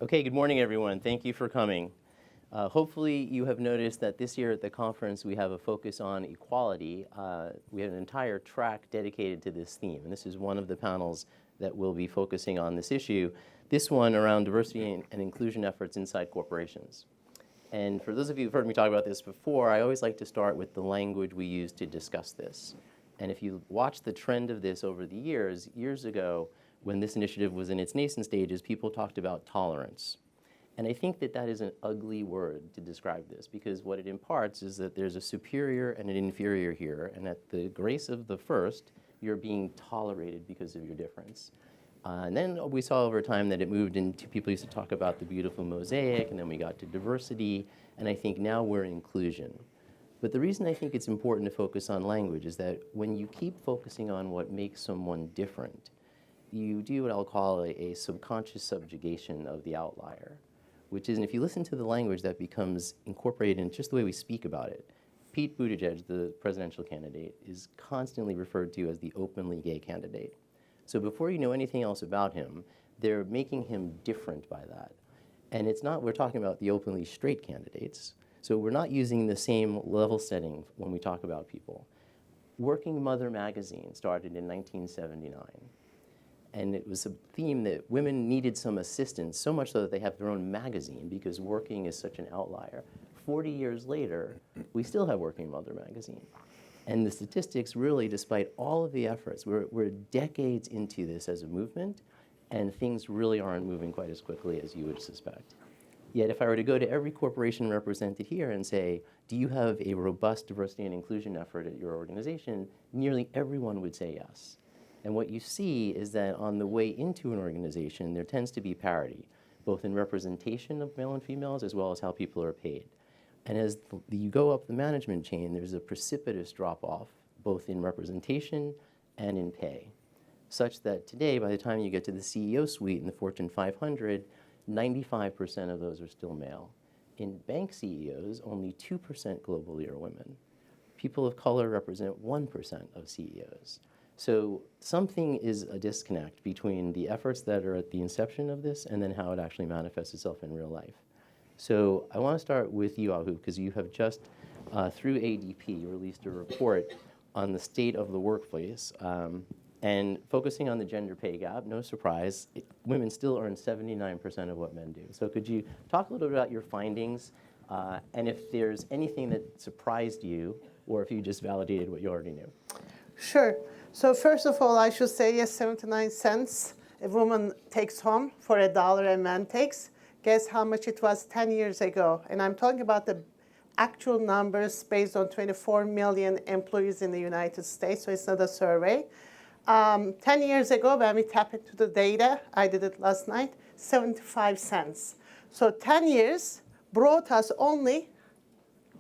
Okay, good morning, everyone. Thank you for coming. Hopefully, you have noticed that this year at the conference, we have a focus on equality. We have an entire track dedicated to this theme, and this is one of the panels that will be focusing on this issue, this one around diversity and inclusion efforts inside corporations. And for those of you who've heard me talk about this before, I always like to start with the language we use to discuss this. And if you watch the trend of this over the years ago, when this initiative was in its nascent stages, people talked about tolerance. And I think that that is an ugly word to describe this, because what it imparts is that there's a superior and an inferior here, and at the grace of the first, you're being tolerated because of your difference. And then we saw over time that it moved into, people used to talk about the beautiful mosaic, and then we got to diversity, and I think now we're in inclusion. But the reason I think it's important to focus on language is that when you keep focusing on what makes someone different, you do what I'll call a subconscious subjugation of the outlier, which is, and if you listen to the language, that becomes incorporated in just the way we speak about it. Pete Buttigieg, the presidential candidate, is constantly referred to as the openly gay candidate. So before you know anything else about him, they're making him different by that. And it's not, we're talking about the openly straight candidates, so we're not using the same level setting when we talk about people. Working Mother magazine started in 1979. And it was a theme that women needed some assistance, so much so that they have their own magazine, because working is such an outlier. 40 years later, we still have Working Mother magazine. And the statistics really, despite all of the efforts, we're decades into this as a movement, and things really aren't moving quite as quickly as you would suspect. Yet if I were to go to every corporation represented here and say, do you have a robust diversity and inclusion effort at your organization, nearly everyone would say yes. And what you see is that on the way into an organization, there tends to be parity, both in representation of male and females, as well as how people are paid. And as you go up the management chain, there's a precipitous drop-off, both in representation and in pay, such that today, by the time you get to the CEO suite in the Fortune 500, 95% of those are still male. In bank CEOs, only 2% globally are women. People of color represent 1% of CEOs. So something is a disconnect between the efforts that are at the inception of this and then how it actually manifests itself in real life. So I want to start with you, Ahu, because you have just, through ADP, released a report on the state of the workplace. And focusing on the gender pay gap, no surprise, women still earn 79% of what men do. So could you talk a little bit about your findings, and if there's anything that surprised you, or if you just validated what you already knew? Sure. So first of all, I should say, yes, 79 cents a woman takes home for $1 a man takes. Guess how much it was 10 years ago? And I'm talking about the actual numbers based on 24 million employees in the United States, so it's not a survey. 10 years ago, when we tap into the data, I did it last night, 75 cents. So 10 years brought us only,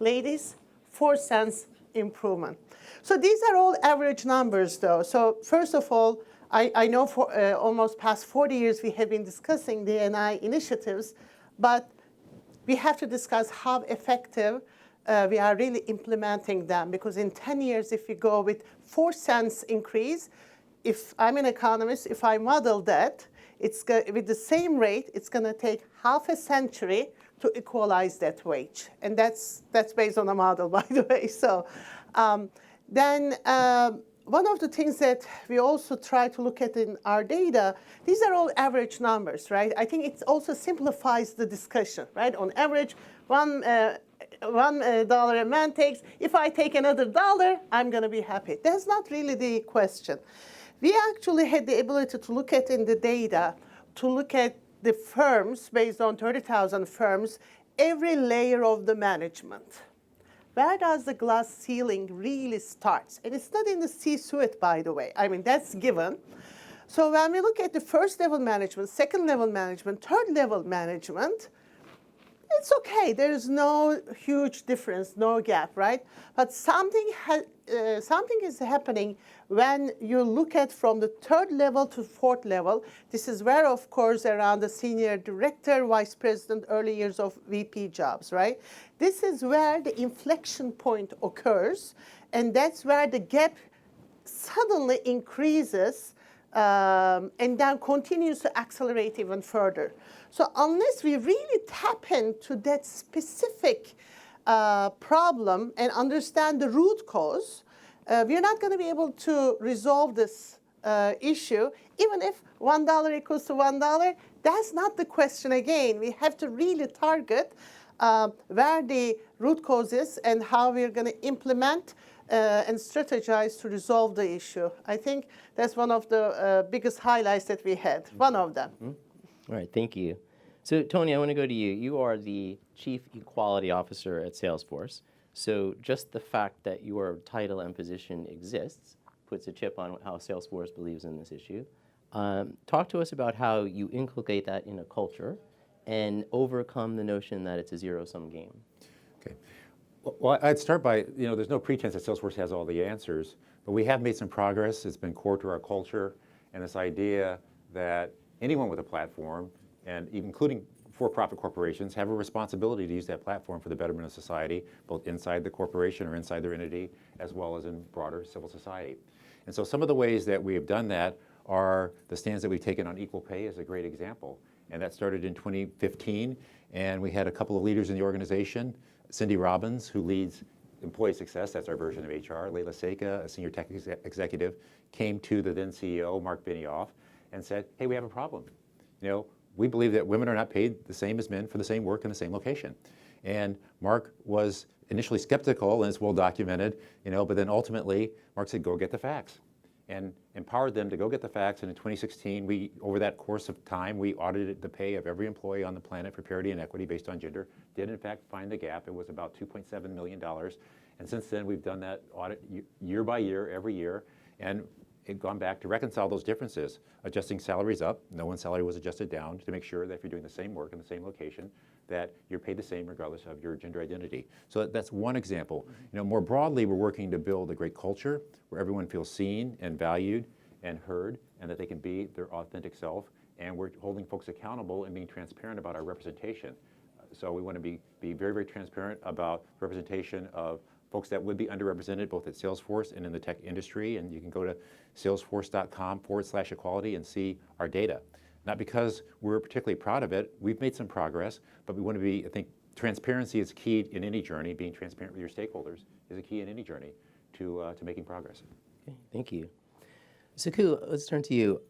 ladies, 4 cents improvement. So these are all average numbers, though. So first of all, I know for almost past 40 years we have been discussing D&I initiatives, but we have to discuss how effective we are really implementing them. Because in 10 years, if we go with 4 cents increase, if I'm an economist, if I model that, with the same rate, it's going to take half a century to equalize that wage. And that's based on a model, by the way. So then one of the things that we also try to look at in our data, these are all average numbers, right? I think it also simplifies the discussion, right? On average, $1 a man takes. If I take another $1, I'm going to be happy. That's not really the question. We actually had the ability to look at in the data, to look at the firms, based on 30,000 firms, every layer of the management. Where does the glass ceiling really start? And it's not in the C-suite, by the way. I mean, that's given. So when we look at the first level management, second level management, third level management, it's okay. There is no huge difference, no gap, right? But something is happening when you look at from the third level to fourth level. This is where, of course, around the senior director, vice president, early years of VP jobs, right? This is where the inflection point occurs, and that's where the gap suddenly increases and then continues to accelerate even further. So unless we really tap into that specific problem and understand the root cause, we're not going to be able to resolve this issue. Even if $1 equals to $1, that's not the question again. We have to really target where the root cause is and how we're going to implement and strategize to resolve the issue. I think that's one of the biggest highlights that we had, one of them. All right, thank you. So Tony, I want to go to you. You are the Chief Equality Officer at Salesforce. So just the fact that your title and position exists puts a chip on how Salesforce believes in this issue. Talk to us about how you inculcate that in a culture and overcome the notion that it's a zero-sum game. Okay. Well, I'd start by, there's no pretense that Salesforce has all the answers, but we have made some progress. It's been core to our culture, and this idea that anyone with a platform, and including for-profit corporations, have a responsibility to use that platform for the betterment of society, both inside the corporation or inside their entity, as well as in broader civil society. And so some of the ways that we have done that are the stands that we've taken on equal pay is a great example. And that started in 2015, and we had a couple of leaders in the organization, Cindy Robbins, who leads employee success, that's our version of HR, Leila Seika, a senior tech executive, came to the then CEO, Mark Benioff, and said, hey, we have a problem. We believe that women are not paid the same as men for the same work in the same location. And Mark was initially skeptical, and it's well documented, but then ultimately, Mark said, go get the facts. And empowered them to go get the facts. And in 2016, over that course of time, we audited the pay of every employee on the planet for parity and equity based on gender. Did in fact find the gap. It was about $2.7 million. And since then, we've done that audit year by year, every year, and it gone back to reconcile those differences, adjusting salaries up. No one's salary was adjusted down to make sure that if you're doing the same work in the same location, that you're paid the same regardless of your gender identity. So that's one example. More broadly, we're working to build a great culture where everyone feels seen and valued and heard, and that they can be their authentic self. And we're holding folks accountable and being transparent about our representation. So we want to be very, very transparent about representation of folks that would be underrepresented both at Salesforce and in the tech industry. And you can go to salesforce.com/equality and see our data. Not because we're particularly proud of it, we've made some progress, but we want to be, I think, transparency is key in any journey. Being transparent with your stakeholders is a key in any journey to making progress. Okay, thank you. Sekou, let's turn to you.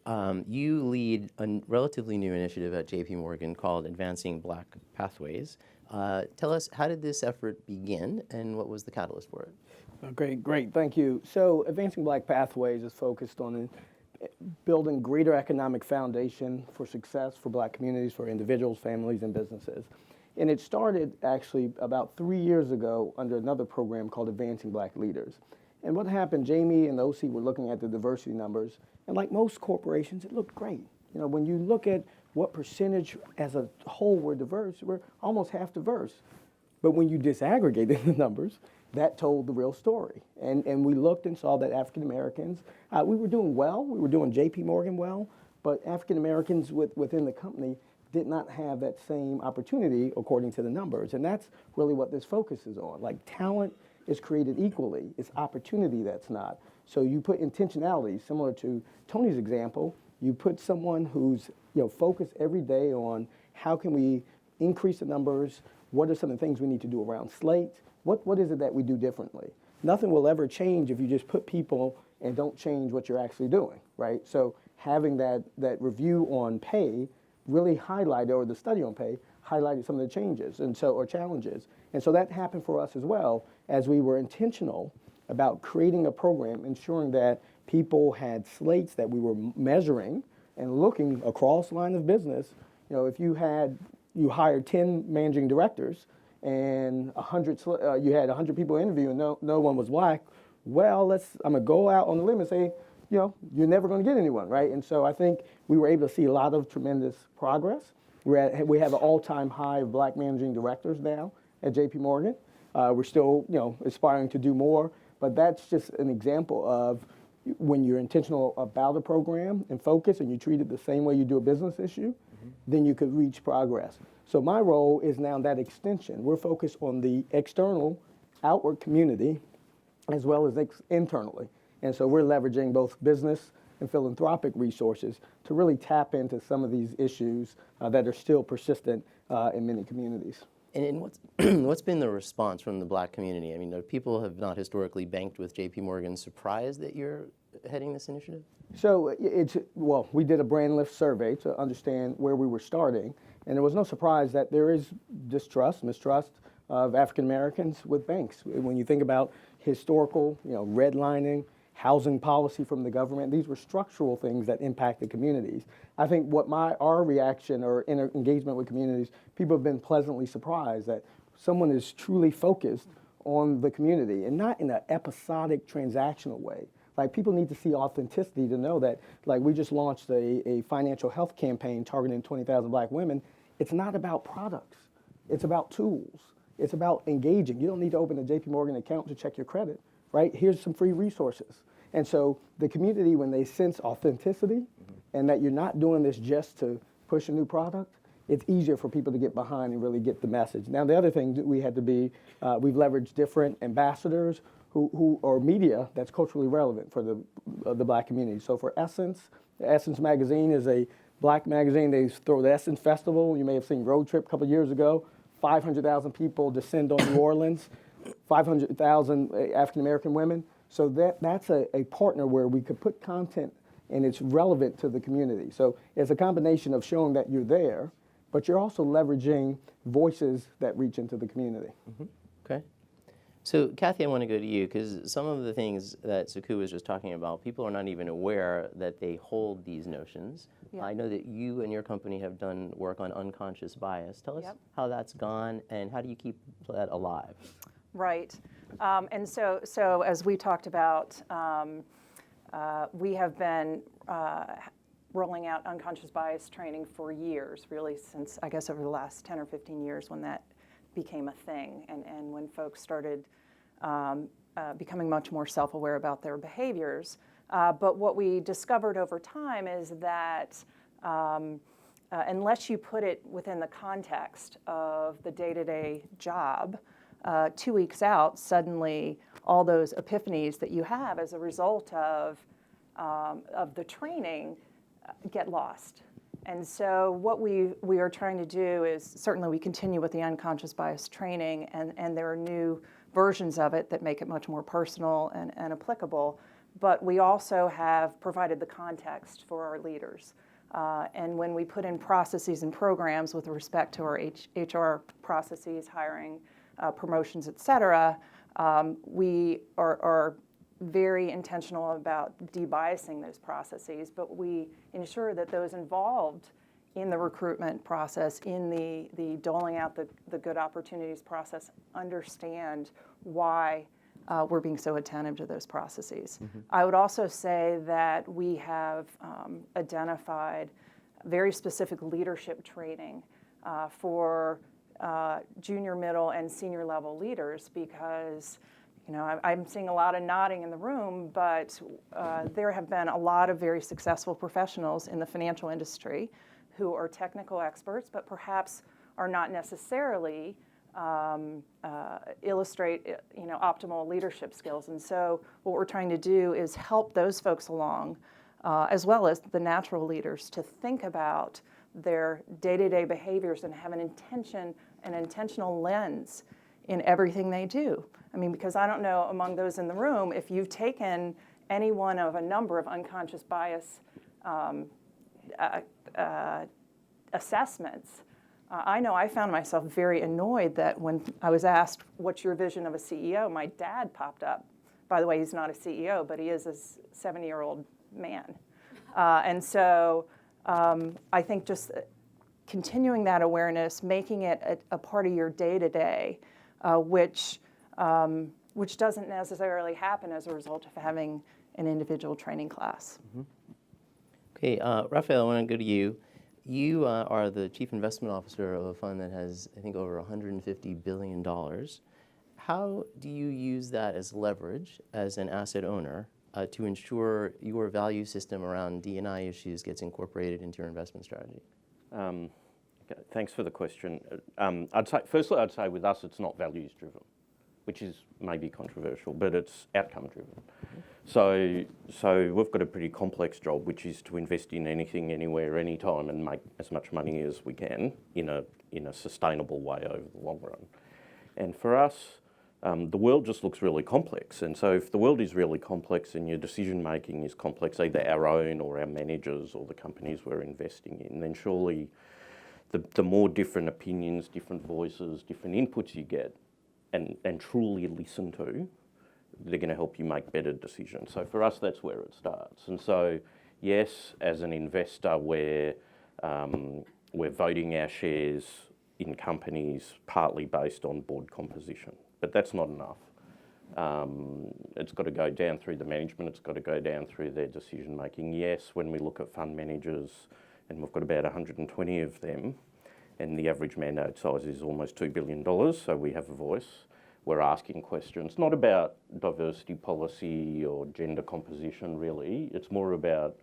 You lead a relatively new initiative at JPMorgan called Advancing Black Pathways. Tell us, how did this effort begin and what was the catalyst for it? Great, thank you. So Advancing Black Pathways is focused on building greater economic foundation for success for Black communities, for individuals, families, and businesses. And it started actually about 3 years ago under another program called Advancing Black Leaders. And what happened, Jamie and the OC were looking at the diversity numbers, and like most corporations, it looked great. When you look at what percentage as a whole we're diverse, we're almost half diverse. But when you disaggregated the numbers, that told the real story. And we looked and saw that African Americans, we were doing well, we were doing JPMorgan well, but African Americans within the company did not have that same opportunity according to the numbers. And that's really what this focuses on. Like, talent is created equally, it's opportunity that's not. So you put intentionality, similar to Tony's example, you put someone who's focused every day on how can we increase the numbers, what are some of the things we need to do around slates, what is it that we do differently? Nothing will ever change if you just put people and don't change what you're actually doing, right? So having that review on pay really highlighted, or the study on pay, highlighted some of the changes or challenges. And so that happened for us as well, as we were intentional about creating a program, ensuring that people had slates that we were measuring and looking across line of business. If you hired 10 managing directors and you had 100 people interview and no one was Black, well, I'm gonna go out on the limb and say, you're never gonna get anyone, right? And so I think we were able to see a lot of tremendous progress. We have an all-time high of Black managing directors now at JPMorgan. We're still, aspiring to do more, but that's just an example of when you're intentional about a program and focus and you treat it the same way you do a business issue, then you could reach progress. So my role is now that extension. We're focused on the external, outward community, as well as internally. And so we're leveraging both business and philanthropic resources to really tap into some of these issues that are still persistent in many communities. And what's what's been the response from the Black community? I mean, people have not historically banked with JPMorgan. Surprised that you're heading this initiative? So well, we did a brand lift survey to understand where we were starting, and there was no surprise that there is mistrust of African Americans with banks. When you think about historical, redlining, housing policy from the government, these were structural things that impacted communities. I think our reaction or engagement with communities, people have been pleasantly surprised that someone is truly focused on the community and not in an episodic transactional way. Like, people need to see authenticity to know that, like, we just launched a financial health campaign targeting 20,000 Black women. It's not about products. It's about tools. It's about engaging. You don't need to open a JPMorgan account to check your credit, right? Here's some free resources. And so the community, when they sense authenticity and that you're not doing this just to push a new product, it's easier for people to get behind and really get the message. Now, the other thing that we had to be, we've leveraged different ambassadors who or media that's culturally relevant for the Black community. So for Essence, the Essence magazine is a Black magazine. They throw the Essence Festival. You may have seen Road Trip a couple of years ago. 500,000 people descend on New Orleans, 500,000 African American women. So that's a partner where we could put content and it's relevant to the community. So it's a combination of showing that you're there, but you're also leveraging voices that reach into the community. Mm-hmm. Okay. So, Kathy, I want to go to you, because some of the things that Sekou was just talking about, people are not even aware that they hold these notions. Yeah. I know that you and your company have done work on unconscious bias. Tell us how that's gone, and how do you keep that alive? Right. And so as we talked about, we have been rolling out unconscious bias training for years, really since, I guess, over the last 10 or 15 years when that became a thing, and when folks started becoming much more self-aware about their behaviors. But what we discovered over time is that unless you put it within the context of the day-to-day job, 2 weeks out, suddenly all those epiphanies that you have as a result of the training get lost. And so what we are trying to do is, certainly we continue with the unconscious bias training, and there are new versions of it that make it much more personal and applicable, but we also have provided the context for our leaders. And when we put in processes and programs with respect to our HR processes, hiring, promotions, et cetera, we are very intentional about debiasing those processes, but we ensure that those involved in the recruitment process, in the doling out the good opportunities process, understand why we're being so attentive to those processes. Mm-hmm. I would also say that we have identified very specific leadership training for junior, middle, and senior level leaders, because I'm seeing a lot of nodding in the room, but there have been a lot of very successful professionals in the financial industry who are technical experts, but perhaps are not necessarily illustrate optimal leadership skills. And so what we're trying to do is help those folks along, as well as the natural leaders, to think about their day-to-day behaviors and have an intentional lens in everything they do. I mean, because I don't know among those in the room if you've taken any one of a number of unconscious bias assessments. I know I found myself very annoyed that when I was asked, what's your vision of a CEO, my dad popped up. By the way, he's not a CEO, but he is a 70-year-old man. And so I think just continuing that awareness, making it a part of your day-to-day, which doesn't necessarily happen as a result of having an individual training class. Mm-hmm. Okay, Raphael, I want to go to you. You are the Chief Investment Officer of a fund that has, I think, over $150 billion. How do you use that as leverage as an asset owner to ensure your value system around D&I issues gets incorporated into your investment strategy? Okay, thanks for the question. I'd say with us, it's not values driven. which is maybe controversial, but it's outcome driven. So we've got a pretty complex job, which is to invest in anything, anywhere, anytime, and make as much money as we can in a sustainable way over the long run. And for us, the world just looks really complex. And so if the world is really complex and your decision making is complex, either our own or our managers or the companies we're investing in, then surely the more different opinions, different voices, different inputs you get and truly listen to, they're going to help you make better decisions. So for us, that's where it starts. And so, yes, as an investor, we're voting our shares in companies partly based on board composition. But that's not enough. It's got to go down through the management. It's got to go down through their decision making. Yes, when we look at fund managers, and we've got about 120 of them, and the average mandate size is almost $2 billion, so we have a voice. We're asking questions, not about diversity policy or gender composition really. It's more about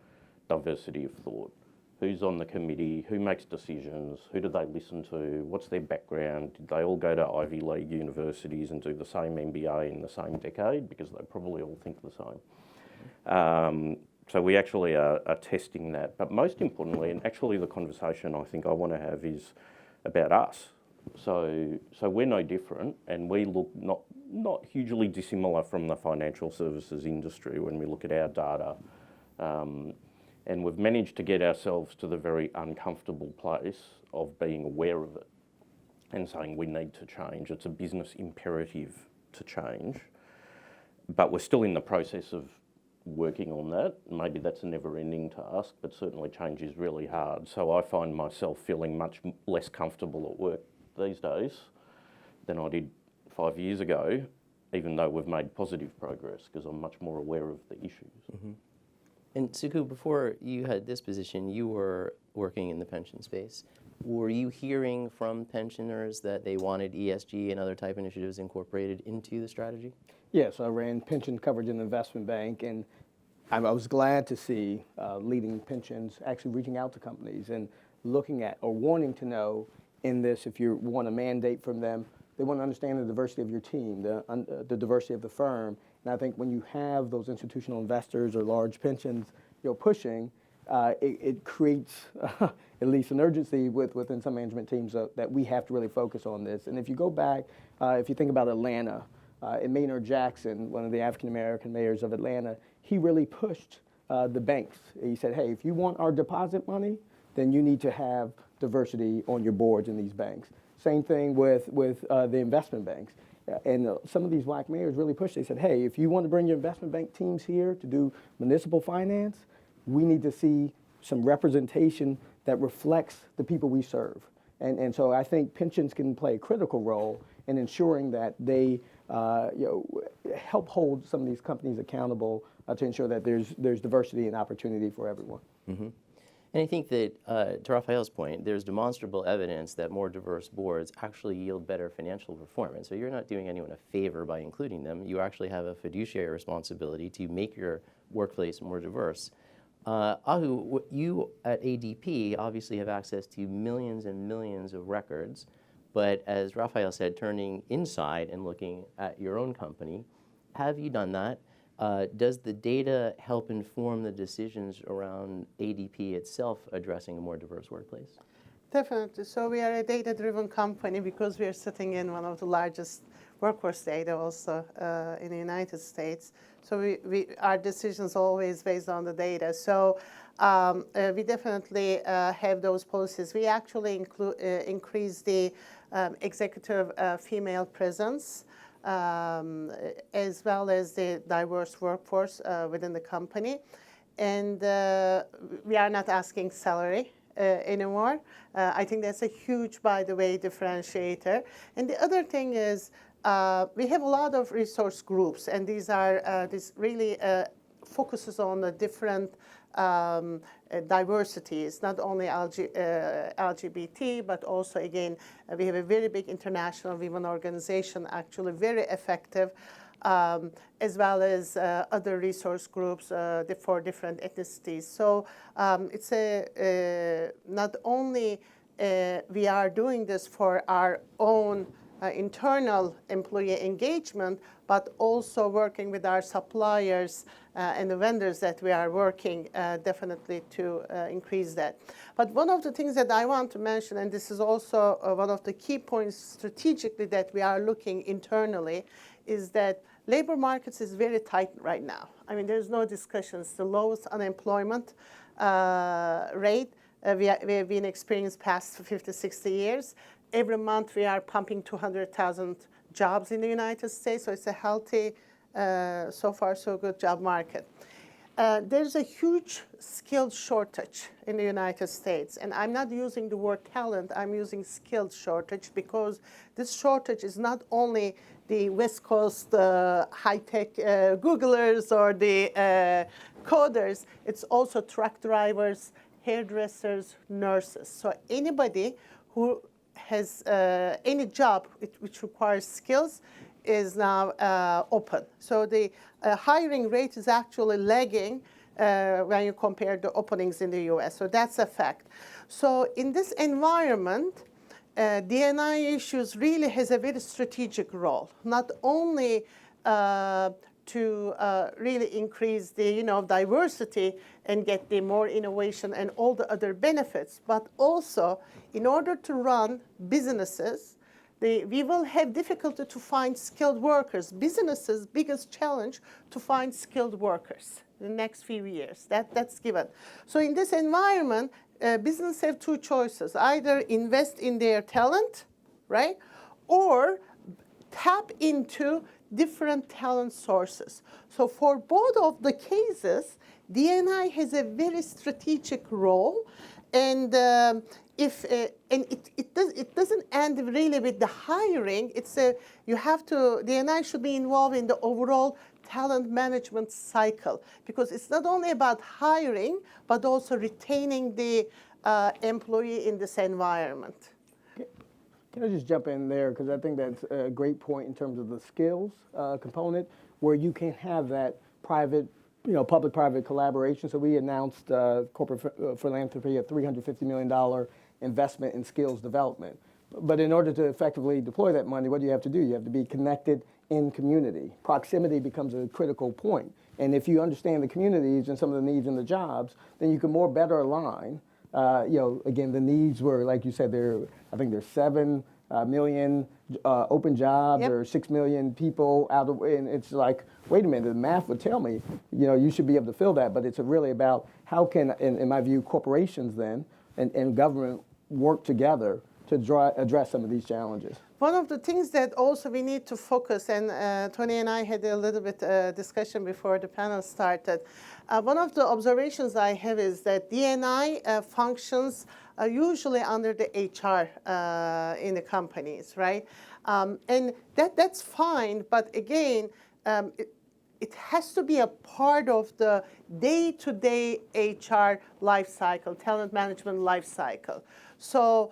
diversity of thought. Who's on the committee? Who makes decisions? Who do they listen to? What's their background? Did they all go to Ivy League universities and do the same MBA in the same decade? Because they probably all think the same. So we actually are testing that. But most importantly, and actually the conversation I think I want to have is about us. So we're no different, and we look not hugely dissimilar from the financial services industry when we look at our data. And we've managed to get ourselves to the very uncomfortable place of being aware of it and saying we need to change. It's a business imperative to change, but we're still in the process of working on that. Maybe that's a never-ending task, but certainly change is really hard. So I find myself feeling much less comfortable at work these days than I did 5 years ago, even though we've made positive progress, because I'm much more aware of the issues. Mm-hmm. And Sekou, before you had this position, you were working in the pension space. Were you hearing from pensioners that they wanted ESG and other type initiatives incorporated into the strategy? Yes, I ran pension coverage in the investment bank, and I was glad to see leading pensions actually reaching out to companies and looking at or wanting to know in this, if you want a mandate from them, they want to understand the diversity of your team, the diversity of the firm. And I think when you have those institutional investors or large pensions, pushing, it creates at least an urgency within some management teams that we have to really focus on this. And if you go back, if you think about Atlanta, and Maynard Jackson, one of the African-American mayors of Atlanta, he really pushed the banks. He said, hey, if you want our deposit money, then you need to have diversity on your boards in these banks. Same thing with the investment banks. And some of these black mayors really pushed. They said, hey, if you want to bring your investment bank teams here to do municipal finance, we need to see some representation that reflects the people we serve. And so I think pensions can play a critical role in ensuring that they help hold some of these companies accountable to ensure that there's diversity and opportunity for everyone. Mm-hmm. And I think that, to Raphael's point, there's demonstrable evidence that more diverse boards actually yield better financial performance. So you're not doing anyone a favor by including them. You actually have a fiduciary responsibility to make your workplace more diverse. Ahu, you at ADP obviously have access to millions and millions of records, but as Raphael said, turning inside and looking at your own company, have you done that? Does the data help inform the decisions around ADP itself addressing a more diverse workplace? Definitely. So we are a data-driven company because we are sitting in one of the largest workforce data also in the United States. So our decisions are always based on the data. So we definitely have those policies. We actually increase the executive female presence, as well as the diverse workforce within the company. And we are not asking salary anymore. I think that's a huge, by the way, differentiator. And the other thing is we have a lot of resource groups, and these are this really focuses on the different diversities, not only LGBT, but also, again, we have a very big international women organization, actually very effective, as well as other resource groups for different ethnicities. So it's not only we are doing this for our own internal employee engagement, but also working with our suppliers and the vendors that we are working definitely to increase that. But one of the things that I want to mention, and this is also one of the key points strategically that we are looking internally, is that labor markets is very tight right now. I mean, there's no discussion. It's the lowest unemployment rate we have been experiencing past 50, 60 years. Every month we are pumping 200,000 jobs in the United States, so it's a healthy, so far so good job market. There's a huge skilled shortage in the United States, and I'm not using the word talent, I'm using skilled shortage, because this shortage is not only the West Coast high-tech Googlers or the coders, it's also truck drivers, hairdressers, nurses. So anybody who has any job which requires skills is now open. So the hiring rate is actually lagging when you compare the openings in the US. So that's a fact. So in this environment, D&I issues really has a very strategic role, not only to really increase the diversity and get the more innovation and all the other benefits, but also in order to run businesses, we will have difficulty to find skilled workers. Businesses' biggest challenge to find skilled workers in the next few years. That's given. So in this environment, businesses have two choices: either invest in their talent, right, or tap into different talent sources. So for both of the cases, D&I has a very strategic role, and it doesn't end really with the hiring. D&I should be involved in the overall talent management cycle, because it's not only about hiring, but also retaining the employee in this environment. Can I just jump in there, because I think that's a great point in terms of the skills component, where you can have that private, public-private collaboration. So we announced corporate philanthropy, a $350 million investment in skills development. But in order to effectively deploy that money, what do you have to do? You have to be connected in community. Proximity becomes a critical point. And if you understand the communities and some of the needs in the jobs, then you can better align. Again, the needs were, like you said, I think there's 7 million open jobs. Yep. There are 6 million people out of, and it's like, wait a minute, the math would tell me, you should be able to fill that. But it's really about how can, in my view, corporations then and government work together to address some of these challenges. One of the things that also we need to focus, and Tony and I had a little bit discussion before the panel started. One of the observations I have is that D&I functions usually under the HR in the companies, right? And that's fine, but again, it has to be a part of the day-to-day HR life cycle, talent management life cycle. So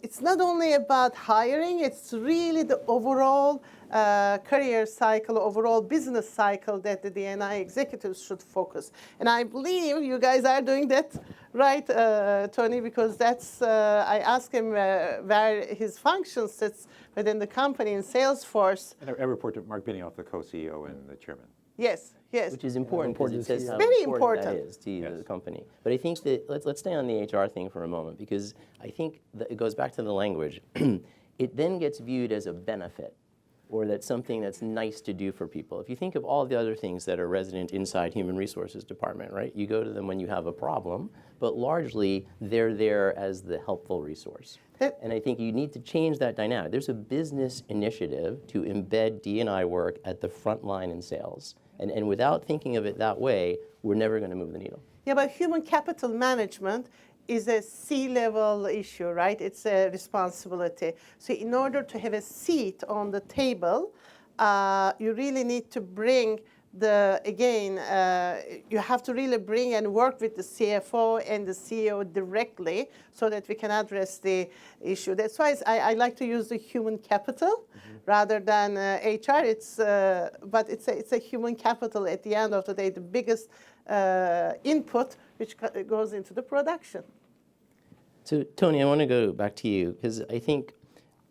it's not only about hiring, it's really the overall career cycle, overall business cycle that the D&I executives should focus. And I believe you guys are doing that right, Tony, because I asked him where his function sits within the company in Salesforce. And I report to Mark Benioff, the co-CEO and the chairman. Yes, yes. Which is important because it says how very important that important is to the company. But I think that let's stay on the HR thing for a moment, because I think that it goes back to the language. It then gets viewed as a benefit, or that's something that's nice to do for people. If you think of all the other things that are resident inside Human Resources Department, right? You go to them when you have a problem, but largely they're there as the helpful resource. And I think you need to change that dynamic. There's a business initiative to embed D&I work at the front line in sales. And without thinking of it that way, we're never going to move the needle. Yeah, but human capital management is a C-level issue, right? It's a responsibility. So in order to have a seat on the table, you really need to bring you have to really bring and work with the CFO and the CEO directly so that we can address the issue. That's why I like to use the human capital rather than HR. But it's a human capital at the end of the day, the biggest input which goes into the production. So Tony, I want to go back to you, because I think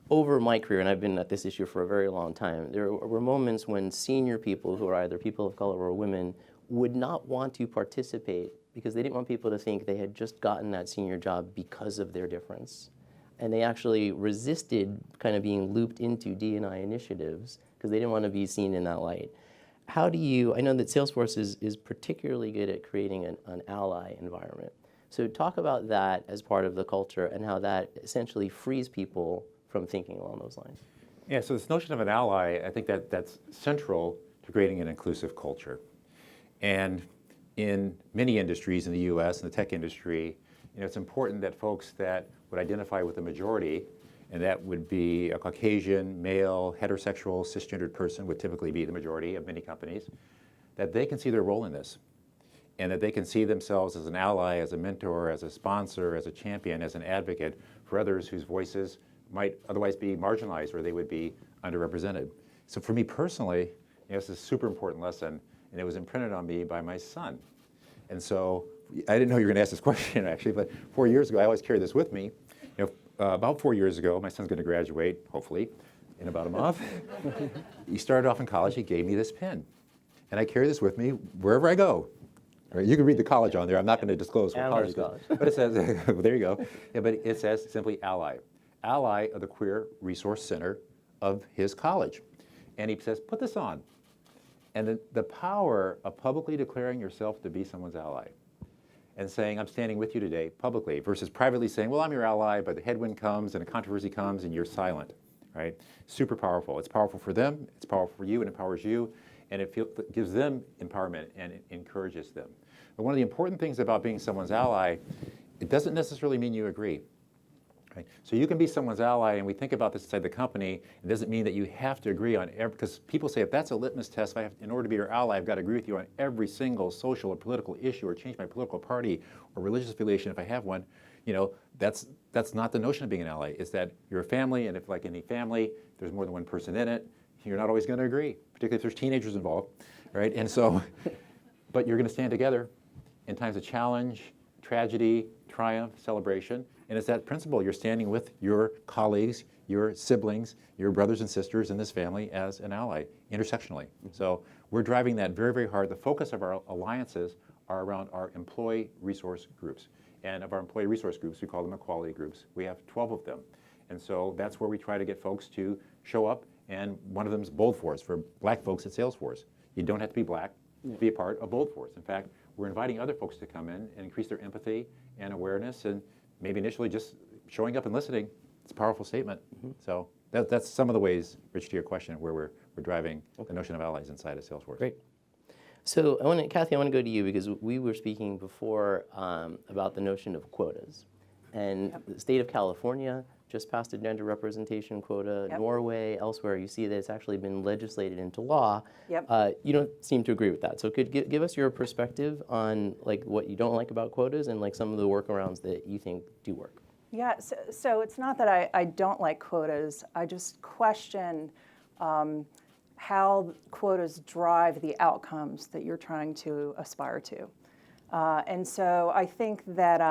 over my career, and I've been at this issue for a very long time, there were moments when senior people who are either people of color or women would not want to participate because they didn't want people to think they had just gotten that senior job because of their difference. And they actually resisted kind of being looped into D&I initiatives because they didn't want to be seen in that light. How do you, I know that Salesforce is particularly good at creating an ally environment. So talk about that as part of the culture and how that essentially frees people from thinking along those lines. Yeah, so this notion of an ally, I think that's central to creating an inclusive culture. And in many industries in the US, in the tech industry, it's important that folks that would identify with the majority, and that would be a Caucasian, male, heterosexual, cisgendered person would typically be the majority of many companies, that they can see their role in this, and that they can see themselves as an ally, as a mentor, as a sponsor, as a champion, as an advocate for others whose voices might otherwise be marginalized or they would be underrepresented. So for me personally, this is a super important lesson, and it was imprinted on me by my son. And so I didn't know you were going to ask this question actually, but 4 years ago, I always carry this with me. About 4 years ago, my son's going to graduate, hopefully, in about a month. He started off in college, he gave me this pin. And I carry this with me wherever I go. Right, you can read the college on there. I'm not going to disclose what college it is. But it says, well, there you go. Yeah, but it says simply ally. Ally of the Queer Resource Center of his college. And he says, put this on. And the power of publicly declaring yourself to be someone's ally and saying, I'm standing with you today publicly versus privately saying, well, I'm your ally, but the headwind comes and a controversy comes and you're silent, right? Super powerful. It's powerful for them, it's powerful for you, and empowers you, and it gives them empowerment and it encourages them. But one of the important things about being someone's ally, it doesn't necessarily mean you agree. Right? So you can be someone's ally, and we think about this inside the company. It doesn't mean that you have to agree on every, because people say if that's a litmus test, in order to be your ally, I've got to agree with you on every single social or political issue or change my political party or religious affiliation if I have one. That's not the notion of being an ally. It's that you're a family, and if like any family, there's more than one person in it, you're not always going to agree, particularly if there's teenagers involved, right? And so, but you're going to stand together in times of challenge, tragedy, triumph, celebration. And it's that principle. You're standing with your colleagues, your siblings, your brothers and sisters in this family as an ally, intersectionally. So we're driving that very, very hard. The focus of our alliances are around our employee resource groups. And of our employee resource groups, we call them equality groups. We have 12 of them. And so that's where we try to get folks to show up. And one of them is Bold Force for black folks at Salesforce. You don't have to be black to be a part of Bold Force. In fact, we're inviting other folks to come in and increase their empathy and awareness, and maybe initially just showing up and listening. It's a powerful statement. So that's some of the ways, Rich, to your question, where we're driving the notion of allies inside of Salesforce. Great. So Kathy, I want to go to you because we were speaking before about the notion of quotas. And the state of California just passed a gender representation quota. Yep. Norway, elsewhere, you see that it's actually been legislated into law. Yep. You don't seem to agree with that. So could give us your perspective on like what you don't like about quotas and like some of the workarounds that you think do work. Yeah, so it's not that I don't like quotas. I just question how quotas drive the outcomes that you're trying to aspire to. And so I think that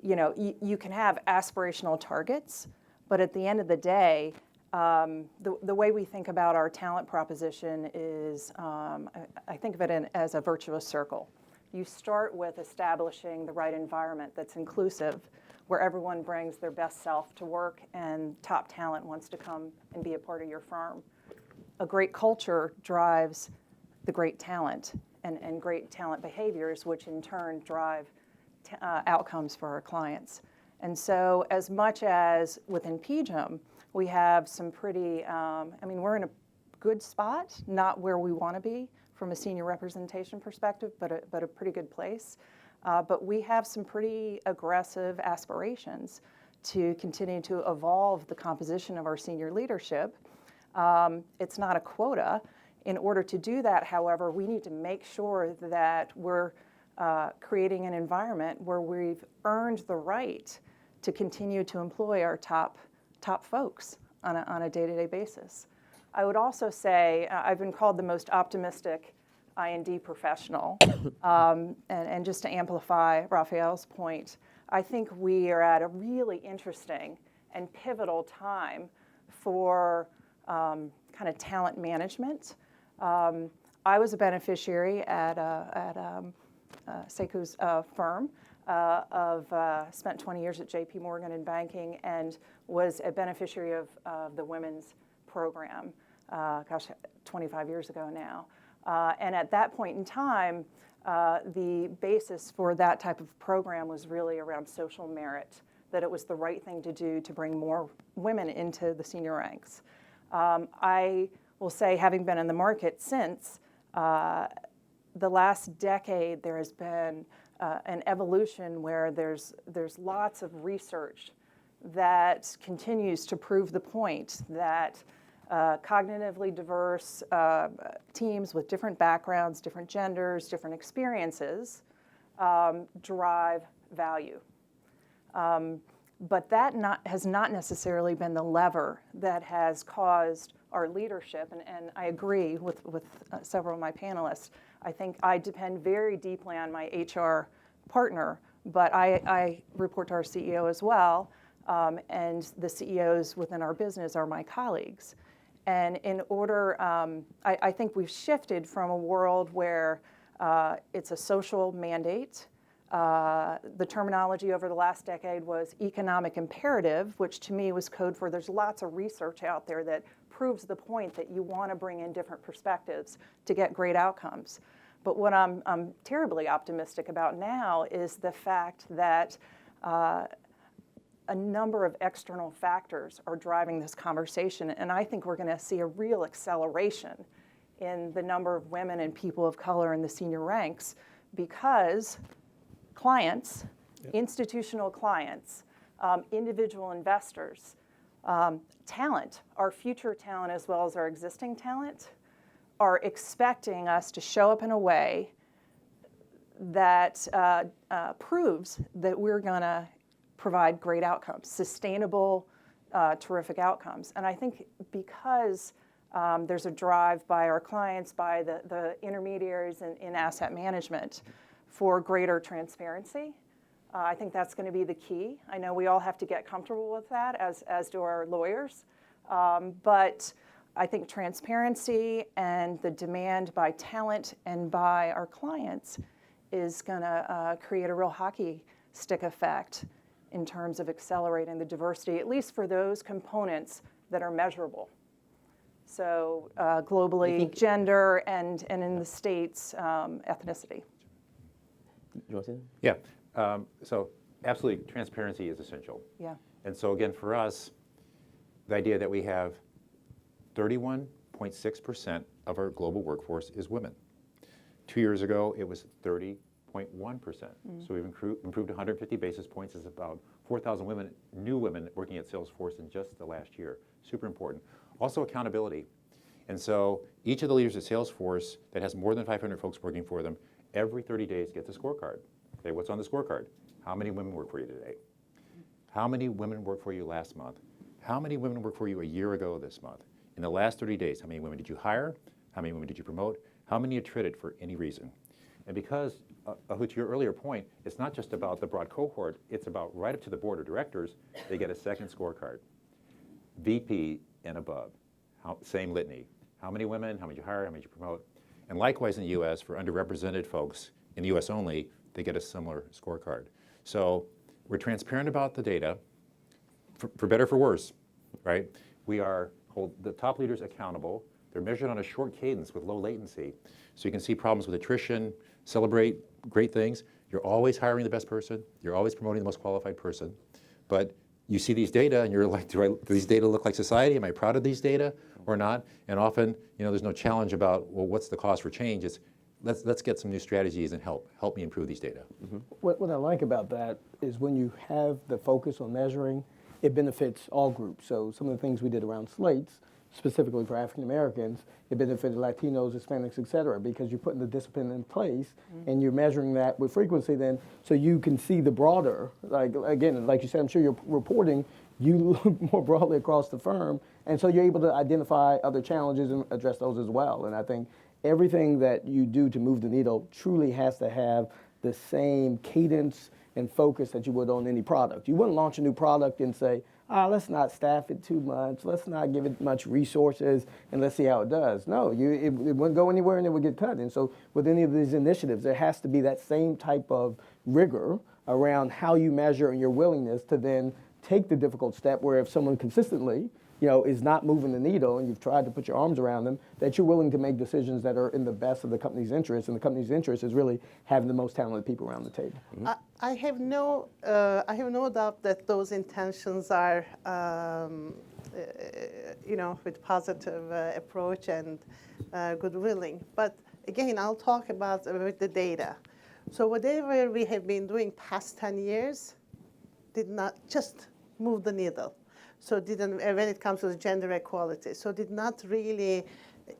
you can have aspirational targets, but at the end of the day, the way we think about our talent proposition is, I think of it as a virtuous circle. You start with establishing the right environment that's inclusive, where everyone brings their best self to work and top talent wants to come and be a part of your firm. A great culture drives the great talent and great talent behaviors, which in turn drive outcomes for our clients. And so as much as within PGIM, we have some pretty, we're in a good spot, not where we want to be from a senior representation perspective, but a pretty good place. But we have some pretty aggressive aspirations to continue to evolve the composition of our senior leadership. It's not a quota. In order to do that, however, we need to make sure that we're creating an environment where we've earned the right to continue to employ our top folks on a day-to-day basis. I would also say I've been called the most optimistic I&D professional. And just to amplify Raphael's point, I think we are at a really interesting and pivotal time for kind of talent management. I was a beneficiary at Sekou's firm spent 20 years at JPMorgan in banking and was a beneficiary of the women's program, 25 years ago now. And at that point in time, the basis for that type of program was really around social merit, that it was the right thing to do to bring more women into the senior ranks. I will say, having been in the market since, the last decade, there has been an evolution where there's lots of research that continues to prove the point that cognitively diverse teams with different backgrounds, different genders, different experiences derive value. But that has not necessarily been the lever that has caused our leadership, and I agree with several of my panelists. I think I depend very deeply on my HR partner, but I report to our CEO as well, and the CEOs within our business are my colleagues. And in order, I think we've shifted from a world where it's a social mandate. The terminology over the last decade was economic imperative, which to me was code for there's lots of research out there that proves the point that you want to bring in different perspectives to get great outcomes. But what I'm terribly optimistic about now is the fact that a number of external factors are driving this conversation, and I think we're going to see a real acceleration in the number of women and people of color in the senior ranks because clients, institutional clients, individual investors, talent, our future talent as well as our existing talent, are expecting us to show up in a way that proves that we're going to provide great outcomes, sustainable, terrific outcomes. And I think because there's a drive by our clients, by the intermediaries in asset management for greater transparency, I think that's going to be the key. I know we all have to get comfortable with that, as do our lawyers. But I think transparency and the demand by talent and by our clients is going to create a real hockey stick effect in terms of accelerating the diversity, at least for those components that are measurable. So globally, gender, and in the States, ethnicity. You want to say that? Yeah. So absolutely, transparency is essential. Yeah. And so again, for us, the idea that we have 31.6% of our global workforce is women. 2 years ago, it was 30.1%. So we've improved 150 basis points. It's about 4,000 women, new women working at Salesforce in just the last year. Super important. Also accountability. And so each of the leaders at Salesforce that has more than 500 folks working for them, every 30 days gets a scorecard. Okay, what's on the scorecard? How many women work for you today? How many women worked for you last month? How many women worked for you a year ago this month? In the last 30 days, how many women did you hire? How many women did you promote? How many attrited for any reason? And because, to your earlier point, it's not just about the broad cohort, it's about right up to the board of directors, they get a second scorecard. VP and above, same litany. How many women, how many did you hire, how many did you promote? And likewise in the US, for underrepresented folks, in the US only, they get a similar scorecard. So we're transparent about the data, for better or for worse, right? We hold the top leaders accountable. They're measured on a short cadence with low latency. So you can see problems with attrition, celebrate great things. You're always hiring the best person. You're always promoting the most qualified person. But you see these data and you're like, do these data look like society? Am I proud of these data or not? And often, there's no challenge about, well, what's the cost for change? It's let's get some new strategies and help me improve these data. Mm-hmm. What I like about that is when you have the focus on measuring, it benefits all groups. So some of the things we did around slates, specifically for African Americans, it benefited Latinos, Hispanics, et cetera, because you're putting the discipline in place and you're measuring that with frequency then, so you can see the broader, like you said, I'm sure you're reporting, you look more broadly across the firm, and so you're able to identify other challenges and address those as well. And I think everything that you do to move the needle truly has to have the same cadence and focus that you would on any product. You wouldn't launch a new product and say, let's not staff it too much, let's not give it much resources, and let's see how it does. No, it wouldn't go anywhere and it would get cut. And so with any of these initiatives, there has to be that same type of rigor around how you measure and your willingness to then take the difficult step where if someone consistently is not moving the needle and you've tried to put your arms around them, that you're willing to make decisions that are in the best of the company's interest, and the company's interest is really having the most talented people around the table. I have no doubt that those intentions are, with positive approach and good willing. But again, I'll talk about with the data. So whatever we have been doing past 10 years did not just move the needle. So didn't, when it comes to gender equality, so did not really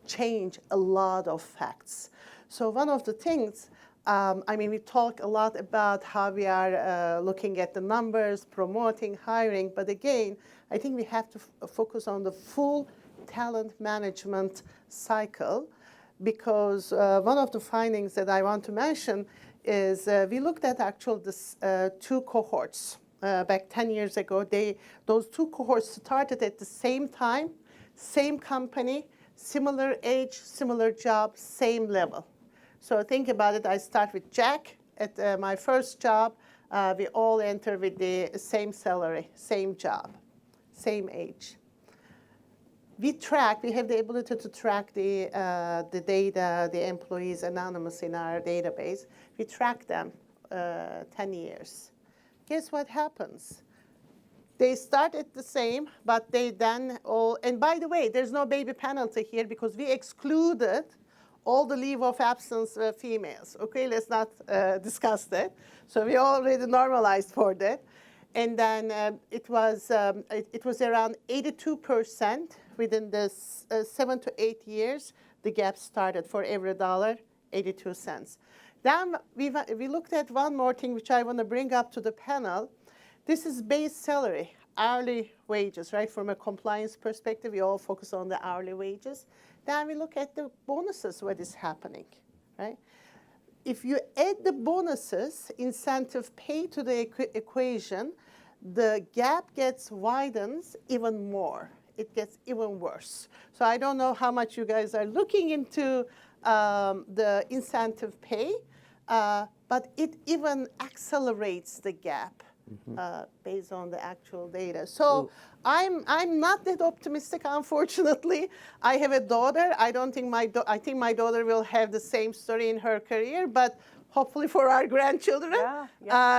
change a lot of facts. So one of the things, we talk a lot about how we are looking at the numbers, promoting, hiring, but again, I think we have to focus on the full talent management cycle, because one of the findings that I want to mention is we looked at two cohorts. Back 10 years ago, those two cohorts started at the same time, same company, similar age, similar job, same level. So think about it. I start with Jack at my first job. We all enter with the same salary, same job, same age. We have the ability to track the data, the employees anonymous in our database. We track them 10 years. Guess what happens? They started the same, but they then all, and by the way, there's no baby penalty here because we excluded all the leave of absence females. Okay, let's not discuss that. So we already normalized for that. And then it was around 82% within the 7 to 8 years, the gap started for every dollar, 82 cents. Then we looked at one more thing, which I want to bring up to the panel. This is base salary, hourly wages, right? From a compliance perspective, we all focus on the hourly wages. Then we look at the bonuses, what is happening, right? If you add the bonuses, incentive pay to the equation, the gap widens even more. It gets even worse. So I don't know how much you guys are looking into the incentive pay, but it even accelerates the gap based on the actual data. So I'm not that optimistic, unfortunately. I have a daughter. I think my daughter will have the same story in her career, but hopefully for our grandchildren,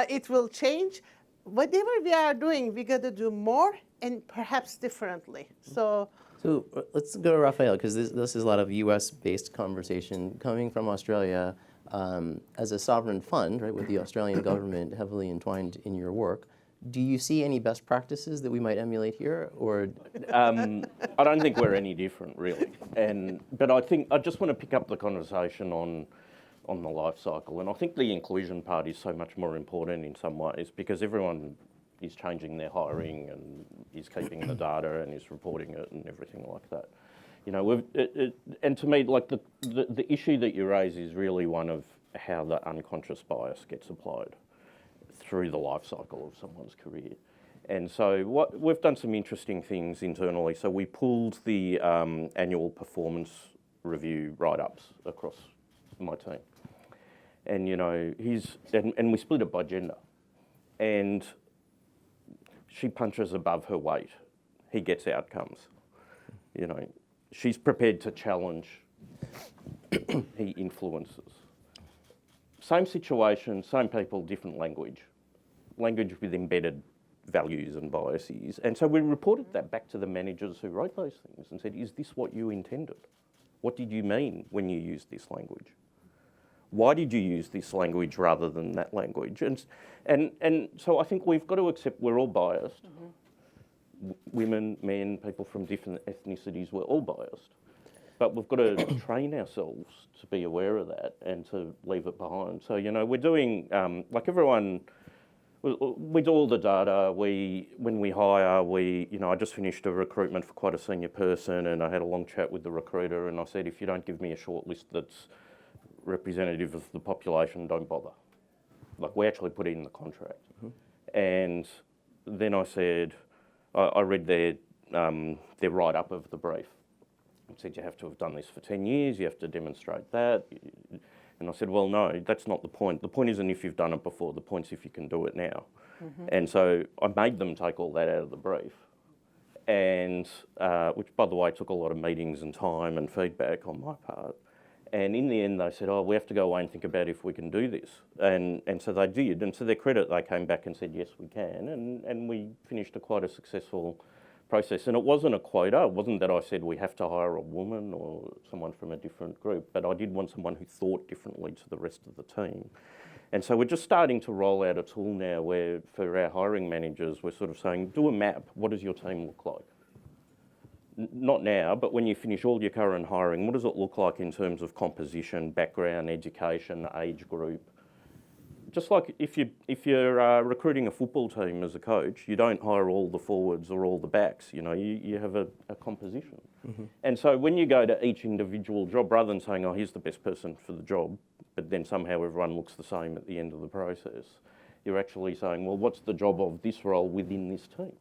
it will change. Whatever we are doing, we got to do more and perhaps differently. So let's go to Raphael, because this is a lot of U.S.-based conversation coming from Australia. As a sovereign fund, right, with the Australian government heavily entwined in your work, do you see any best practices that we might emulate here, or? I don't think we're any different, really. But I just want to pick up the conversation on the life cycle, and I think the inclusion part is so much more important in some ways because everyone is changing their hiring and is keeping the data and is reporting it and everything like that. And to me, like the issue that you raise is really one of how the unconscious bias gets applied through the life cycle of someone's career. And so we've done some interesting things internally. So we pulled the annual performance review write-ups across my team. And and we split it by gender. And she punches above her weight. He gets outcomes. She's prepared to challenge. He influences. Same situation, same people, different language. Language with embedded values and biases. And so we reported that back to the managers who wrote those things and said, is this what you intended? What did you mean when you used this language? Why did you use this language rather than that language? And so I think we've got to accept we're all biased. Women, men, people from different ethnicities, we're all biased. But we've got to train ourselves to be aware of that and to leave it behind. So, we're doing, like everyone, we do all the data. When we hire, I just finished a recruitment for quite a senior person and I had a long chat with the recruiter and I said, if you don't give me a short list that's representative of the population, don't bother. Like we actually put it in the contract. And then I said, I read their write-up of the brief. It said you have to have done this for 10 years, you have to demonstrate that. And I said, well, no, that's not the point. The point isn't if you've done it before, the point's if you can do it now. And so I made them take all that out of the brief. And, which by the way, took a lot of meetings and time and feedback on my part. And in the end, they said, oh, we have to go away and think about if we can do this. And so they did. And to their credit, they came back and said, yes, we can. And we finished quite a successful process. And it wasn't a quota. It wasn't that I said we have to hire a woman or someone from a different group. But I did want someone who thought differently to the rest of the team. And so we're just starting to roll out a tool now where for our hiring managers, we're sort of saying, do a map. What does your team look like? Not now, but when you finish all your current hiring, what does it look like in terms of composition, background, education, age group? Just like if you're recruiting a football team as a coach, you don't hire all the forwards or all the backs. You know, you have a composition. And so when you go to each individual job, rather than saying, oh, here's the best person for the job, but then somehow everyone looks the same at the end of the process, you're actually saying, well, what's the job of this role within this team?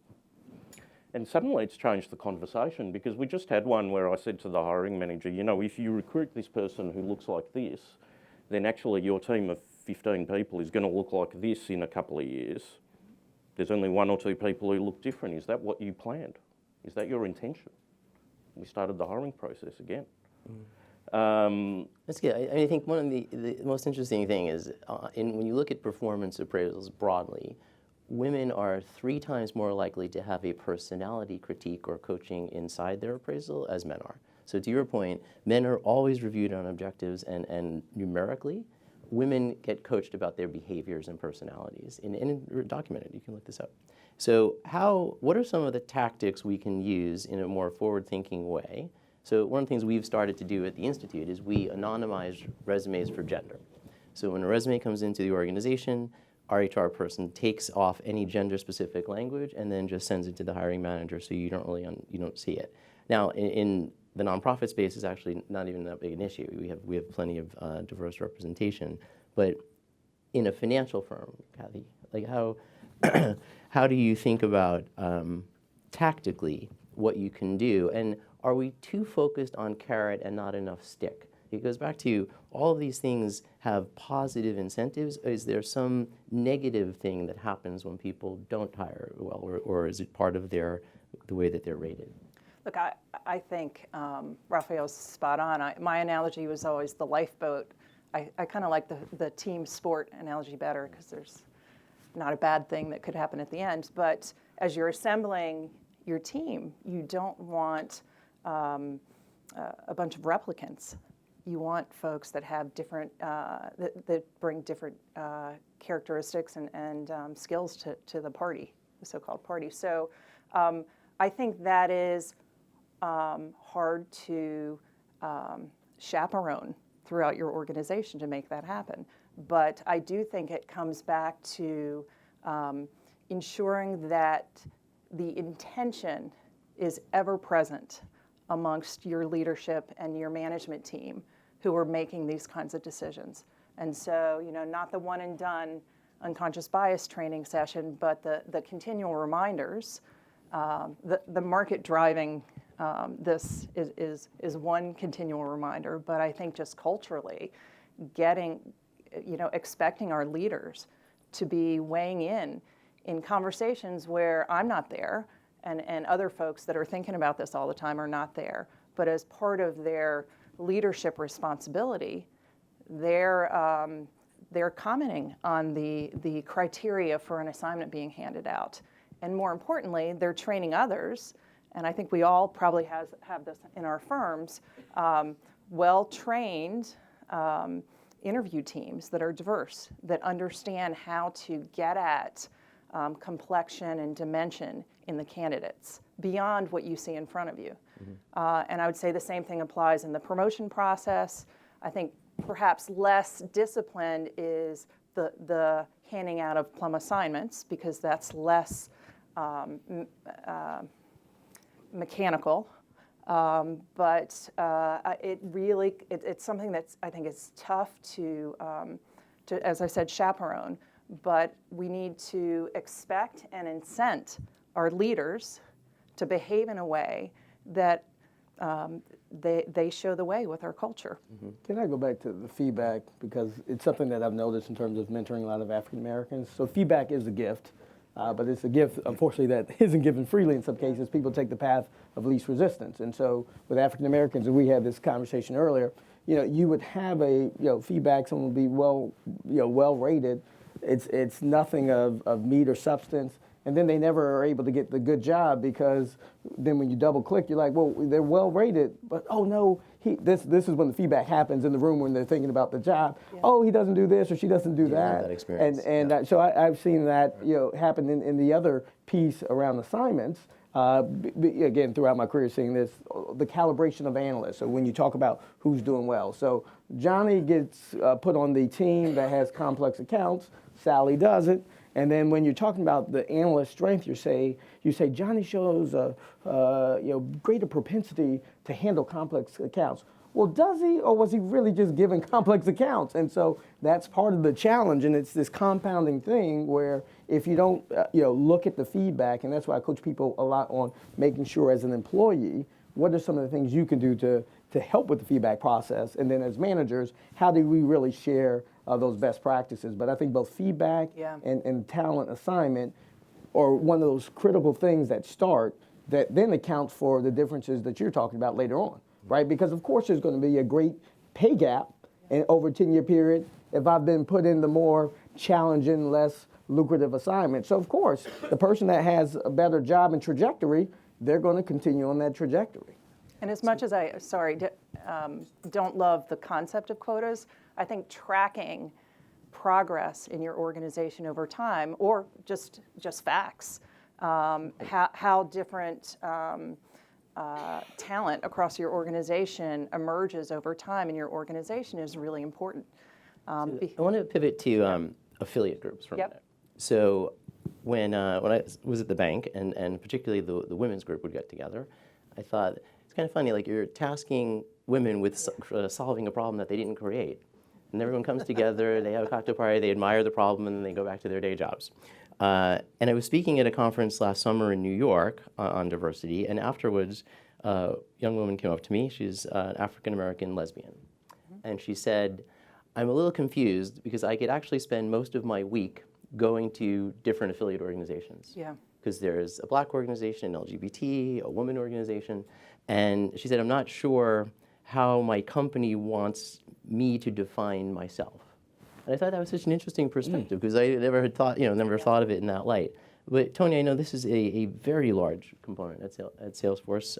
And suddenly it's changed the conversation, because we just had one where I said to the hiring manager, you know, if you recruit this person who looks like this, then actually your team of 15 people is going to look like this in a couple of years. There's only 1 or 2 people who look different. Is that what you planned? Is that your intention? We started the hiring process again. That's good. I think one of the most interesting thing is when you look at performance appraisals broadly, women are 3 times more likely to have a personality critique or coaching inside their appraisal as men are. So to your point, men are always reviewed on objectives and numerically. Women get coached about their behaviors and personalities, and documented. You can look this up. So what are some of the tactics we can use in a more forward-thinking way? So one of the things we've started to do at the Institute is we anonymize resumes for gender. So when a resume comes into the organization, our HR person takes off any gender-specific language and then just sends it to the hiring manager, so you don't see it. Now, in the nonprofit space, is actually not even that big an issue. We have plenty of diverse representation, but in a financial firm, Kathy, like how do you think about tactically what you can do, and are we too focused on carrot and not enough stick? It goes back to all of these things have positive incentives. Is there some negative thing that happens when people don't hire well, or is it part of the way that they're rated? Look, I think Raphael's spot on. My analogy was always the lifeboat. I kind of like the team sport analogy better, because there's not a bad thing that could happen at the end. But as you're assembling your team, you don't want a bunch of replicants. You want folks that have different, that bring different characteristics and skills to the party, the so-called party. So I think that is hard to chaperone throughout your organization to make that happen. But I do think it comes back to ensuring that the intention is ever present amongst your leadership and your management team who are making these kinds of decisions. And so, not the one and done unconscious bias training session, but the continual reminders. The market driving this is one continual reminder, but I think just culturally expecting our leaders to be weighing in conversations where I'm not there and other folks that are thinking about this all the time are not there, but as part of their leadership responsibility, they're commenting on the criteria for an assignment being handed out. And more importantly, they're training others, and I think we all probably have this in our firms, well-trained interview teams that are diverse, that understand how to get at complexion and dimension in the candidates beyond what you see in front of you. And I would say the same thing applies in the promotion process. I think perhaps less disciplined is the handing out of plum assignments, because that's less mechanical. But it's something that's, I think, it's tough to to, as I said, chaperone, but we need to expect and incent our leaders to behave in a way that they show the way with our culture. Can I go back to the feedback, because it's something that I've noticed in terms of mentoring a lot of African Americans. So feedback is a gift, but it's a gift, unfortunately, that isn't given freely in some cases. People take the path of least resistance. And so with African Americans, and we had this conversation earlier, you would have a feedback, someone would be well rated. It's nothing of meat or substance. And then they never are able to get the good job, because then when you double click, you're like, well, they're well rated, but oh no, this is when the feedback happens in the room when they're thinking about the job. Yeah. Oh, he doesn't do this or she doesn't do that. That experience. And so I've seen that happen in the other piece around assignments. Again, throughout my career, seeing this, the calibration of analysts. So when you talk about who's doing well, so Johnny gets put on the team that has complex accounts, Sally doesn't. And then when you're talking about the analyst strength, you say Johnny shows a greater propensity to handle complex accounts. Well, does he, or was he really just given complex accounts? And so that's part of the challenge, and it's this compounding thing where if you don't look at the feedback, and that's why I coach people a lot on making sure as an employee, what are some of the things you can do to help with the feedback process? And then as managers, how do we really share those best practices? But I think both feedback and talent assignment are one of those critical things that start that then accounts for the differences that you're talking about later on, right? Because of course there's going to be a great pay gap over a 10-year period if I've been put in the more challenging, less lucrative assignment. So of course, the person that has a better job and trajectory, they're going to continue on that trajectory. And as much as I, don't love the concept of quotas, I think tracking progress in your organization over time, or just facts, how different talent across your organization emerges over time in your organization is really important. I want to pivot to affiliate groups for a minute. So when I was at the bank, and particularly the women's group would get together, I thought, it's kind of funny, like you're tasking women with solving a problem that they didn't create. And everyone comes together, they have a cocktail party, they admire the problem, and then they go back to their day jobs. And I was speaking at a conference last summer in New York on diversity, and afterwards, a young woman came up to me. She's an African-American lesbian. And she said, I'm a little confused because I could actually spend most of my week going to different affiliate organizations. Yeah. Because there's a black organization, an LGBT, a woman organization. And she said, I'm not sure how my company wants me to define myself. And I thought that was such an interesting perspective, because I never had thought, thought of it in that light. But Tony, I know this is a very large component at Salesforce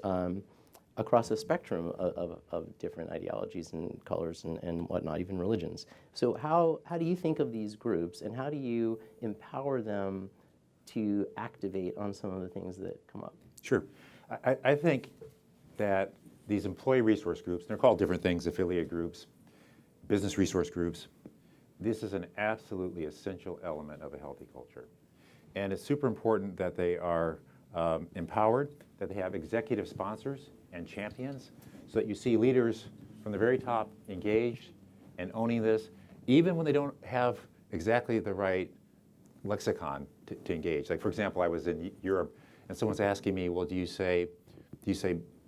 across a spectrum of different ideologies and colors and whatnot, even religions. So how do you think of these groups, and how do you empower them to activate on some of the things that come up? Sure. I think that these employee resource groups, they're called different things, affiliate groups, business resource groups, this is an absolutely essential element of a healthy culture. And it's super important that they are empowered, that they have executive sponsors and champions, so that you see leaders from the very top engaged and owning this, even when they don't have exactly the right lexicon to engage. Like, for example, I was in Europe and someone's asking me, well, do you say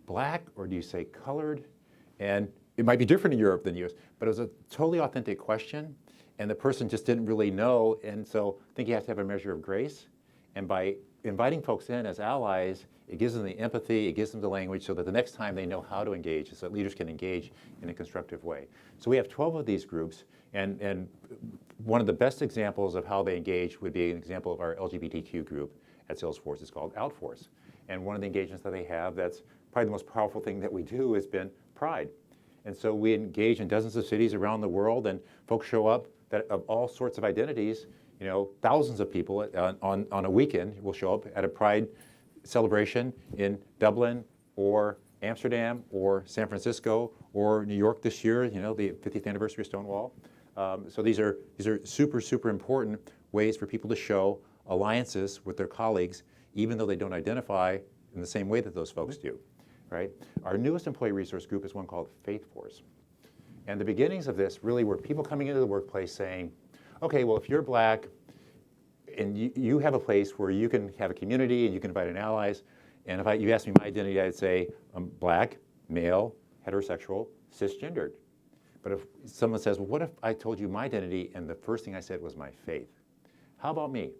black or do you say colored? And it might be different in Europe than US, but it was a totally authentic question, and the person just didn't really know, and so I think you have to have a measure of grace. And by inviting folks in as allies, it gives them the empathy, it gives them the language, so that the next time they know how to engage, so that leaders can engage in a constructive way. So we have 12 of these groups, and one of the best examples of how they engage would be an example of our LGBTQ group at Salesforce. It's called Outforce. And one of the engagements that they have, that's probably the most powerful thing that we do, has been Pride. And so we engage in dozens of cities around the world, and folks show up that of all sorts of identities. Thousands of people on a weekend will show up at a Pride celebration in Dublin or Amsterdam or San Francisco or New York this year, the 50th anniversary of Stonewall. So these are super, super important ways for people to show alliances with their colleagues, even though they don't identify in the same way that those folks do, right? Our newest employee resource group is one called Faith Force. And the beginnings of this really were people coming into the workplace saying, okay, well, if you're black and you have a place where you can have a community and you can invite in allies, and if you ask me my identity, I'd say I'm black, male, heterosexual, cisgendered. But if someone says, well, what if I told you my identity and the first thing I said was my faith? How about me?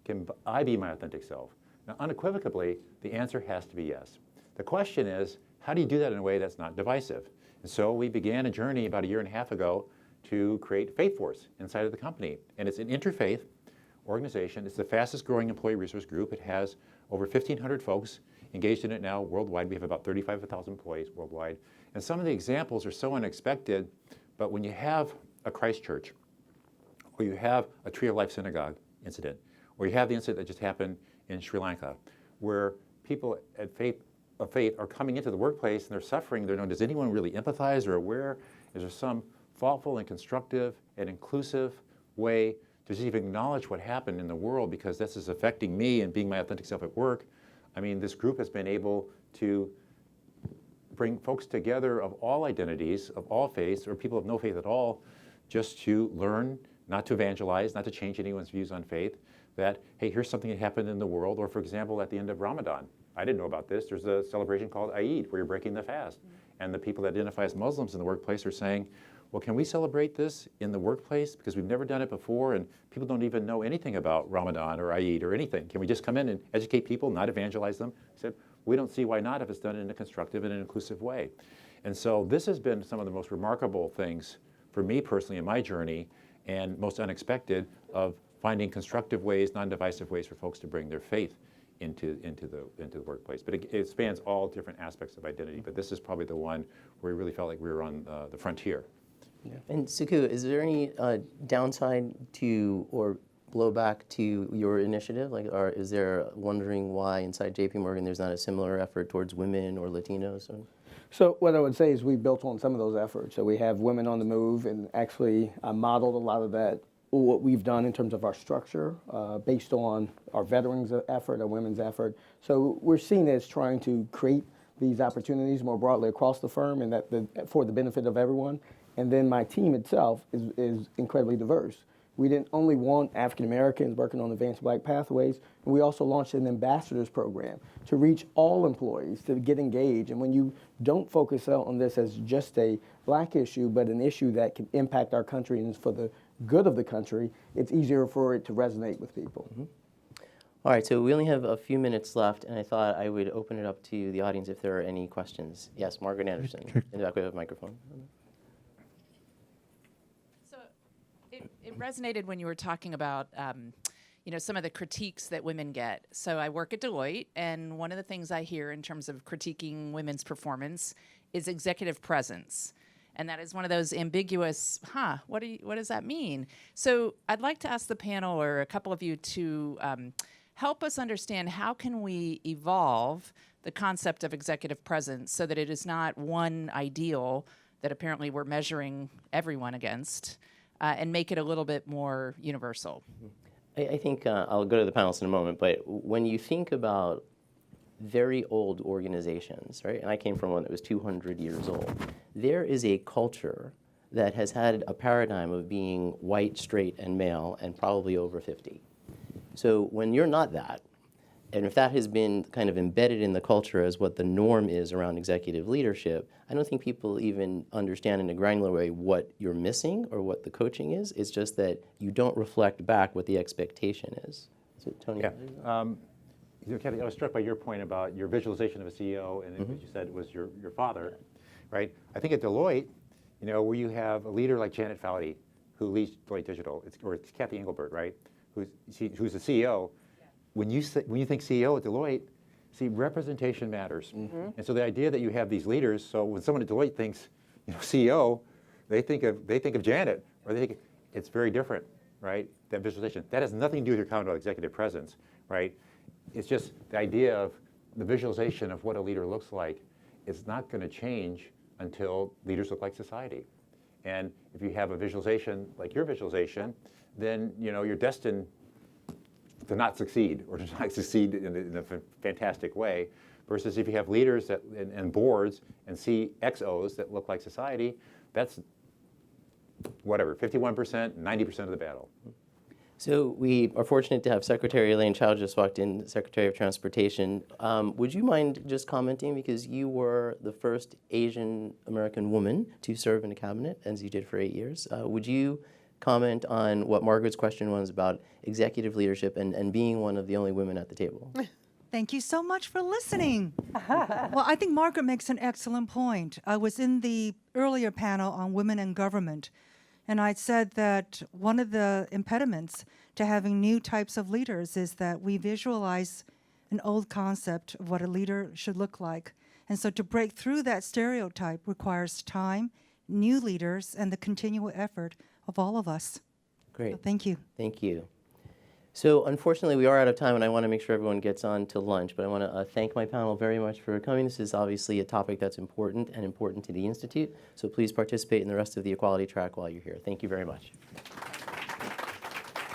Can I be my authentic self? Now, unequivocally, the answer has to be yes. The question is, how do you do that in a way that's not divisive? And so we began a journey about 1.5 years ago to create Faith Force inside of the company. And it's an interfaith organization. It's the fastest growing employee resource group. It has over 1,500 folks engaged in it now worldwide. We have about 35,000 employees worldwide. And some of the examples are so unexpected, but when you have a Christ Church, or you have a Tree of Life synagogue incident, or you have the incident that just happened in Sri Lanka, where people of faith are coming into the workplace and they're suffering, they're known, does anyone really empathize or aware? Is there some thoughtful and constructive and inclusive way to just even acknowledge what happened in the world because this is affecting me and being my authentic self at work? I mean, this group has been able to bring folks together of all identities, of all faiths, or people of no faith at all, just to learn, not to evangelize, not to change anyone's views on faith, that, hey, here's something that happened in the world. Or for example, at the end of Ramadan, I didn't know about this, there's a celebration called Eid, where you're breaking the fast. And the people that identify as Muslims in the workplace are saying, well, can we celebrate this in the workplace? Because we've never done it before, and people don't even know anything about Ramadan or Eid or anything. Can we just come in and educate people, not evangelize them? I said, we don't see why not if it's done in a constructive and an inclusive way. And so this has been some of the most remarkable things for me personally in my journey, and most unexpected, of finding constructive ways, non-divisive ways for folks to bring their faith into the workplace. But it spans all different aspects of identity. But this is probably the one where we really felt like we were on the frontier. Yeah. And Sekou, is there any downside to or blowback to your initiative? Like, or is there wondering why inside JPMorgan there's not a similar effort towards women or Latinos? Or? So what I would say is we built on some of those efforts. So we have Women on the Move, and actually modeled a lot of that, what we've done in terms of our structure based on our veterans effort, our women's effort. So we're seen as trying to create these opportunities more broadly across the firm, and that for the benefit of everyone. And then my team itself is incredibly diverse. We didn't only want African Americans working on advanced black pathways, and we also launched an ambassadors program to reach all employees to get engaged. And when you don't focus on this as just a black issue, but an issue that can impact our country and is for the good of the country, it's easier for it to resonate with people. Mm-hmm. All right, so we only have a few minutes left, and I thought I would open it up to the audience if there are any questions. Yes, Margaret Anderson, in the back of the microphone. It resonated when you were talking about, some of the critiques that women get. So I work at Deloitte, and one of the things I hear in terms of critiquing women's performance is executive presence. And that is one of those ambiguous, what does that mean? So I'd like to ask the panel or a couple of you to help us understand how can we evolve the concept of executive presence so that it is not one ideal that apparently we're measuring everyone against, and make it a little bit more universal. I think I'll go to the panelists in a moment, but when you think about very old organizations, right, and I came from one that was 200 years old, there is a culture that has had a paradigm of being white, straight, and male, and probably over 50. So when you're not that, and if that has been kind of embedded in the culture as what the norm is around executive leadership, I don't think people even understand in a granular way what you're missing or what the coaching is. It's just that you don't reflect back what the expectation is. So, Tony? Yeah. Kathy, I was struck by your point about your visualization of a CEO, and as you said, it was your father, right? I think at Deloitte, where you have a leader like Janet Foudy, who leads Deloitte Digital, it's Kathy Engelbert, right? Who's the CEO. When you think CEO at Deloitte, see, representation matters. And so the idea that you have these leaders, so when someone at Deloitte thinks, CEO, they think of Janet, or they think it's very different, right? That visualization. That has nothing to do with your comment about executive presence, right? It's just the idea of the visualization of what a leader looks like is not going to change until leaders look like society. And if you have a visualization like your visualization, then you're destined to not succeed, or to not succeed in a fantastic way, versus if you have leaders and boards and CXOs that look like society, that's whatever, 51%, 90% of the battle. So we are fortunate to have Secretary Elaine Chao just walked in, Secretary of Transportation. Would you mind just commenting, because you were the first Asian American woman to serve in a cabinet, as you did for 8 years. Would you comment on what Margaret's question was about executive leadership and being one of the only women at the table? Thank you so much for listening. Well, I think Margaret makes an excellent point. I was in the earlier panel on women and government, and I said that one of the impediments to having new types of leaders is that we visualize an old concept of what a leader should look like. And so to break through that stereotype requires time, new leaders, and the continual effort of all of us. Great. So thank you. Thank you. So unfortunately, we are out of time, and I want to make sure everyone gets on to lunch, but I want to thank my panel very much for coming. This is obviously a topic that's important and important to the Institute, so please participate in the rest of the equality track while you're here. Thank you very much.